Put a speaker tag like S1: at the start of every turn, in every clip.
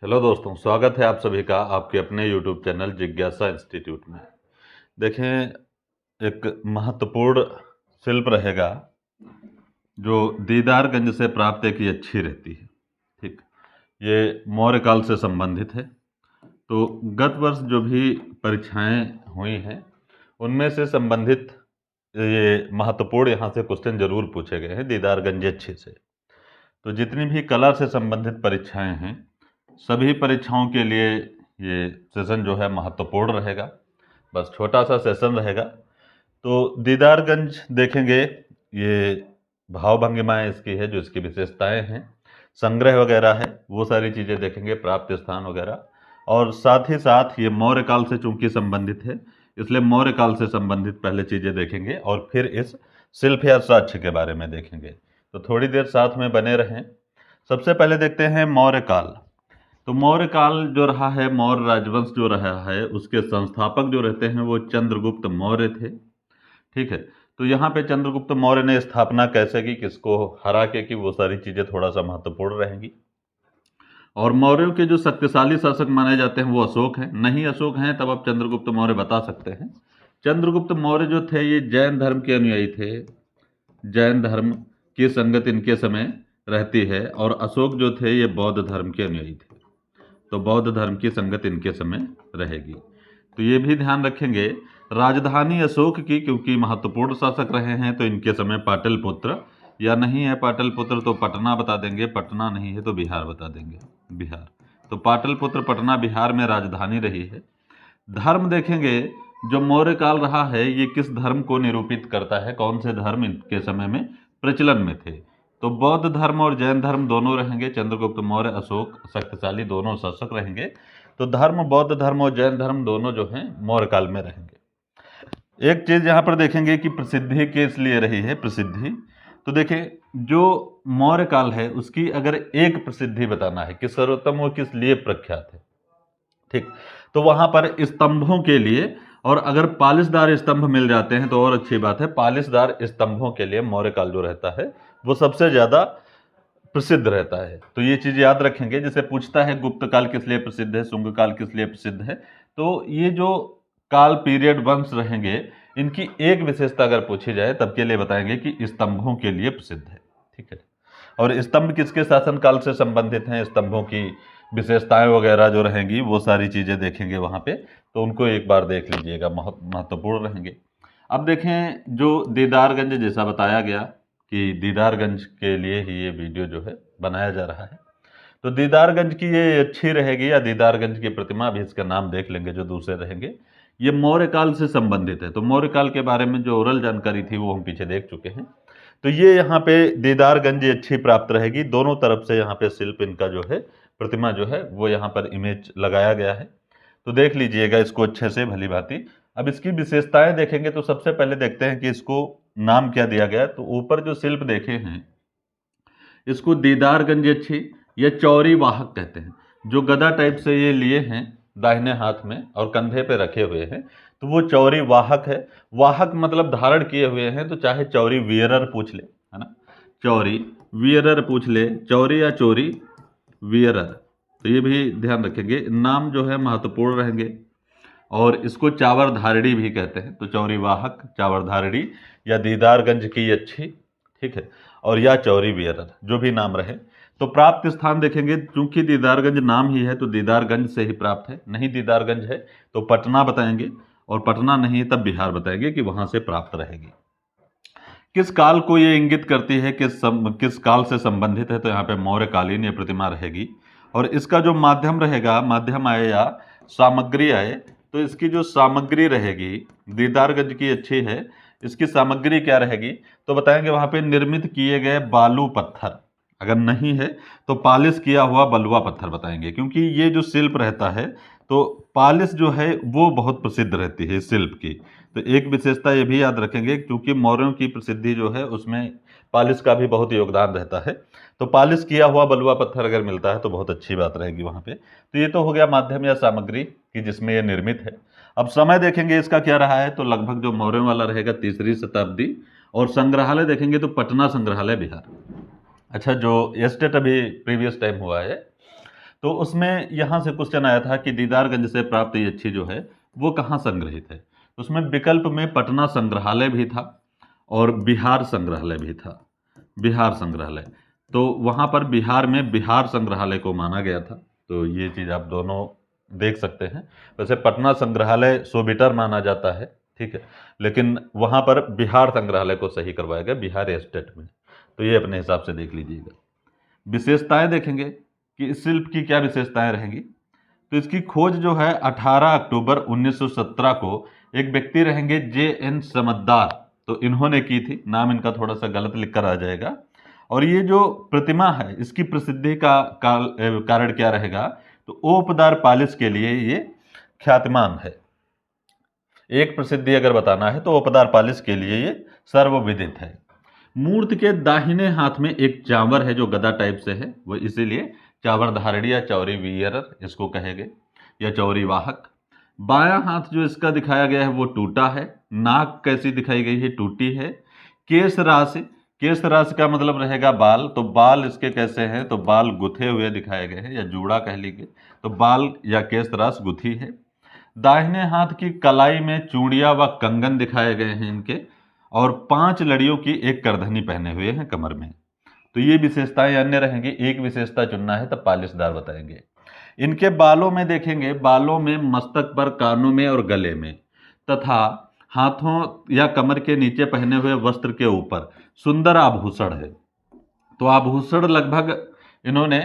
S1: Hello दोस्तों, स्वागत है आप सभी का आपके अपने यूट्यूब चैनल जिज्ञासा इंस्टीट्यूट में। देखें, एक महत्वपूर्ण शिल्प रहेगा जो दीदारगंज से प्राप्त एक ये अच्छी रहती है। ठीक, ये मौर्य काल से संबंधित है। तो गत वर्ष जो भी परीक्षाएं हुई हैं उनमें से संबंधित ये महत्वपूर्ण यहाँ से क्वेश्चन जरूर पूछे गए हैं दीदारगंज अच्छे से। तो जितनी भी कला से संबंधित परीक्षाएं हैं सभी परीक्षाओं के लिए ये सेशन जो है महत्वपूर्ण रहेगा। बस छोटा सा सेशन रहेगा। तो दीदारगंज देखेंगे, ये भाव भंगिमाएँ इसकी है, जो इसकी विशेषताएं हैं, संग्रह वगैरह है, वो सारी चीज़ें देखेंगे, प्राप्त स्थान वगैरह। और साथ ही साथ ये मौर्य काल से चूंकि संबंधित है इसलिए मौर्य काल से संबंधित पहले चीज़ें देखेंगे और फिर इस शिल्प या साक्ष्य के बारे में देखेंगे। तो थोड़ी देर साथ में बने रहें। सबसे पहले देखते हैं मौर्य काल। तो मौर्य काल जो रहा है, मौर्य राजवंश जो रहा है, उसके संस्थापक जो रहते हैं वो चंद्रगुप्त मौर्य थे। ठीक है, तो यहाँ पे चंद्रगुप्त मौर्य ने स्थापना कैसे की, किसको हरा के की, वो सारी चीज़ें थोड़ा सा महत्वपूर्ण रहेंगी। और मौर्यों के जो शक्तिशाली शासक माने जाते हैं वो अशोक हैं। नहीं अशोक हैं तब आप चंद्रगुप्त मौर्य बता सकते हैं। चंद्रगुप्त मौर्य जो थे ये जैन धर्म के अनुयायी थे। जैन धर्म की संगत इनके समय रहती है। और अशोक जो थे ये बौद्ध धर्म के अनुयायी थे, तो बौद्ध धर्म की संगत इनके समय रहेगी। तो ये भी ध्यान रखेंगे। राजधानी अशोक की, क्योंकि महत्वपूर्ण शासक रहे हैं, तो इनके समय पाटलिपुत्र, या नहीं है पाटलिपुत्र तो पटना बता देंगे, पटना नहीं है तो बिहार बता देंगे, बिहार। तो पाटलिपुत्र पटना बिहार में राजधानी रही है। धर्म देखेंगे, जो मौर्य काल रहा है ये किस धर्म को निरूपित करता है, कौन से धर्म इनके समय में प्रचलन में थे। तो बौद्ध धर्म और जैन धर्म दोनों रहेंगे। चंद्रगुप्त मौर्य अशोक शक्तिशाली दोनों शासक रहेंगे। तो धर्म, बौद्ध धर्म और जैन धर्म दोनों जो हैं मौर्य काल में रहेंगे। एक चीज़ यहाँ पर देखेंगे कि प्रसिद्धि किस लिए रही है, प्रसिद्धि। तो देखें, जो मौर्य काल है उसकी अगर एक प्रसिद्धि बताना है कि सर्वोत्तम वो किस लिए प्रख्यात है, ठीक, तो वहाँ पर स्तंभों के लिए। और अगर पालिशदार स्तंभ मिल जाते हैं तो और अच्छी बात है। पालिशदार स्तंभों के लिए मौर्य काल जो रहता है वो सबसे ज़्यादा प्रसिद्ध रहता है। तो ये चीज़ याद रखेंगे। जैसे पूछता है गुप्त काल किस लिए प्रसिद्ध है, शुंग काल किस लिए प्रसिद्ध है, तो ये जो काल पीरियड वंश रहेंगे इनकी एक विशेषता अगर पूछी जाए तब के लिए बताएंगे कि स्तंभों के लिए प्रसिद्ध है। ठीक है, और स्तंभ किसके शासनकाल से संबंधित हैं, स्तंभों की विशेषताएं वगैरह जो रहेंगी वो सारी चीज़ें देखेंगे वहाँ पे। तो उनको एक बार देख लीजिएगा, महत्वपूर्ण रहेंगे। अब देखें, जो दीदारगंज जैसा बताया गया कि दीदारगंज के लिए ही ये वीडियो जो है बनाया जा रहा है। तो दीदारगंज की ये अच्छी रहेगी, या दीदारगंज की प्रतिमा भी, इसका नाम देख लेंगे जो दूसरे रहेंगे। ये मौर्य काल से संबंधित है। तो मौर्य काल के बारे में जो ओरल जानकारी थी वो हम पीछे देख चुके हैं। तो ये यहाँ पे दीदारगंज अच्छी प्राप्त रहेगी। दोनों तरफ से यहाँ पे शिल्प इनका जो है, प्रतिमा जो है वो यहाँ पर इमेज लगाया गया है। तो देख लीजिएगा इसको अच्छे से भली भांति। अब इसकी विशेषताएं देखेंगे तो सबसे पहले देखते हैं कि इसको नाम क्या दिया गया। तो ऊपर जो शिल्प देखे हैं इसको दीदारगंज अच्छी या चौरी वाहक कहते हैं। जो गदा टाइप से ये लिए हैं दाहिने हाथ में और कंधे पे रखे हुए हैं, तो वो चौरी वाहक है। वाहक मतलब धारण किए हुए हैं, तो चाहे चौरी वियरर पूछ ले, है ना, चौरी वियरर पूछ ले, चौरी या चोरी वियरर। तो ये भी ध्यान रखेंगे। नाम जो है महत्वपूर्ण रहेंगे। और इसको चावर धारड़ी भी कहते हैं। तो चौरी वाहक, चावर धारड़ी, या दीदारगंज की अच्छी, ठीक है, और या चौरी वियरर, जो भी नाम रहे। तो प्राप्त स्थान देखेंगे, चूंकि दीदारगंज नाम ही है तो दीदारगंज से ही प्राप्त है। नहीं दीदारगंज है तो पटना बताएंगे, और पटना नहीं है तब बिहार बताएंगे कि वहां से प्राप्त रहेगी। किस काल को ये इंगित करती है, किस काल से संबंधित है, तो यहाँ पे मौर्यकालीन ये प्रतिमा रहेगी। और इसका जो माध्यम रहेगा, माध्यम आए या सामग्री आए, तो इसकी जो सामग्री रहेगी दीदारगंज की अच्छी है, इसकी सामग्री क्या रहेगी तो बताएंगे वहाँ पे निर्मित किए गए बालू पत्थर। अगर नहीं है तो पालिश किया हुआ बलुआ पत्थर बताएंगे, क्योंकि ये जो शिल्प रहता है तो पालिश जो है वो बहुत प्रसिद्ध रहती है इस शिल्प की। तो एक विशेषता ये भी याद रखेंगे, क्योंकि मौर्यों की प्रसिद्धि जो है उसमें पालिश का भी बहुत योगदान रहता है। तो पालिश किया हुआ बलुआ पत्थर अगर मिलता है तो बहुत अच्छी बात रहेगी वहाँ पे। तो ये तो हो गया माध्यम या सामग्री कि जिसमें ये निर्मित है। अब समय देखेंगे इसका क्या रहा है, तो लगभग जो मौर्यों वाला रहेगा 3री शताब्दी। और संग्रहालय देखेंगे तो पटना संग्रहालय बिहार। अच्छा, जो एस्टेट अभी प्रीवियस टाइम हुआ है तो उसमें यहाँ से क्वेश्चन आया था कि दीदारगंज से प्राप्त ये अच्छी जो है वो कहाँ संग्रहित है। उसमें विकल्प में पटना संग्रहालय भी था और बिहार संग्रहालय भी था। बिहार संग्रहालय, तो वहाँ पर बिहार में बिहार संग्रहालय को माना गया था। तो ये चीज़ आप दोनों देख सकते हैं। वैसे पटना संग्रहालय सोबिटर माना जाता है, ठीक है, लेकिन वहाँ पर बिहार संग्रहालय को सही करवाया गया, बिहार स्टेट में। तो ये अपने हिसाब से देख लीजिएगा। विशेषताएं देखेंगे कि इस शिल्प की क्या विशेषताएं रहेंगी। तो इसकी खोज जो है 18 अक्टूबर 1917 को एक व्यक्ति रहेंगे J.N. समद्दार, तो इन्होंने की थी। नाम इनका थोड़ा सा गलत लिखकर आ जाएगा। और ये जो प्रतिमा है इसकी प्रसिद्धि का कारण क्या रहेगा, तो ओपदार पालिश के लिए ये ख्यातिमान है। एक प्रसिद्धि अगर बताना है तो ओपदार पालिश के लिए ये सर्वविदित है। मूर्ति के दाहिने हाथ में एक चांवर है जो गदा टाइप से है, वो इसीलिए चावर धारणी या चौरी वीयरर इसको कहेंगे, या चौरी वाहक। बायां हाथ जो इसका दिखाया गया है वो टूटा है। नाक कैसी दिखाई गई है, टूटी है। केश राशि, केश राशि का मतलब रहेगा बाल, तो बाल इसके कैसे हैं, तो बाल गुथे हुए दिखाए गए हैं, या जूड़ा कह लीजिए, तो बाल या केश राशि गुथी है। दाहिने हाथ की कलाई में चूड़ियां व कंगन दिखाए गए हैं इनके, और 5 लड़ियों की एक करधनी पहने हुए हैं कमर में। तो ये विशेषताएं अन्य रहेंगी। एक विशेषता चुनना है तो पालिशदार बताएंगे। इनके बालों में देखेंगे, बालों में मस्तक पर, कानों में और गले में, तथा हाथों या कमर के नीचे पहने हुए वस्त्र के ऊपर सुंदर आभूषण है। तो आभूषण लगभग इन्होंने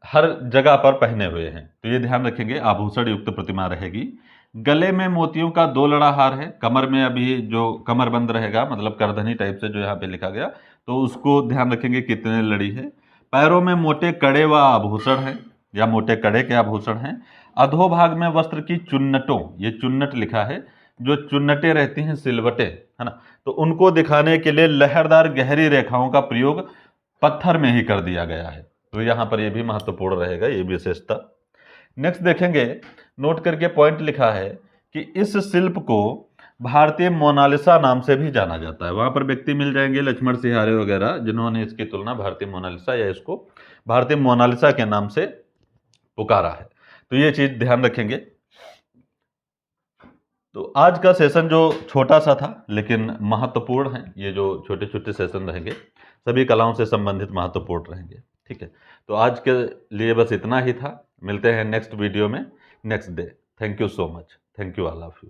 S1: हर जगह पर पहने हुए हैं, तो ये ध्यान रखेंगे, आभूषण युक्त प्रतिमा रहेगी। गले में मोतियों का 2 लड़ा हार है। कमर में अभी जो कमर बंद रहेगा, मतलब करधनी टाइप से जो यहाँ पे लिखा गया, तो उसको ध्यान रखेंगे कितने लड़ी है। पैरों में मोटे कड़े व आभूषण है, या मोटे कड़े के आभूषण हैं। अधोभाग में वस्त्र की चुन्नटों, ये चुन्नट लिखा है, जो चुन्नटें रहती हैं सिलवटें, है ना, तो उनको दिखाने के लिए लहरदार गहरी रेखाओं का प्रयोग पत्थर में ही कर दिया गया है। तो यहाँ पर ये भी महत्वपूर्ण रहेगा, ये विशेषता। नेक्स्ट देखेंगे, नोट करके पॉइंट लिखा है कि इस शिल्प को भारतीय मोनालिसा नाम से भी जाना जाता है। वहां पर व्यक्ति मिल जाएंगे लक्ष्मण सिहारे वगैरह, जिन्होंने इसकी तुलना भारतीय मोनालिसा या इसको भारतीय मोनालिसा के नाम से पुकारा है। तो ये चीज ध्यान रखेंगे। तो आज का सेशन जो छोटा सा था लेकिन महत्वपूर्ण है, ये जो छोटे छोटे सेशन रहेंगे सभी कलाओं से संबंधित महत्वपूर्ण रहेंगे, ठीक है। तो आज के लिए बस इतना ही था। मिलते हैं नेक्स्ट वीडियो में next day. Thank you so much. Thank you all of you.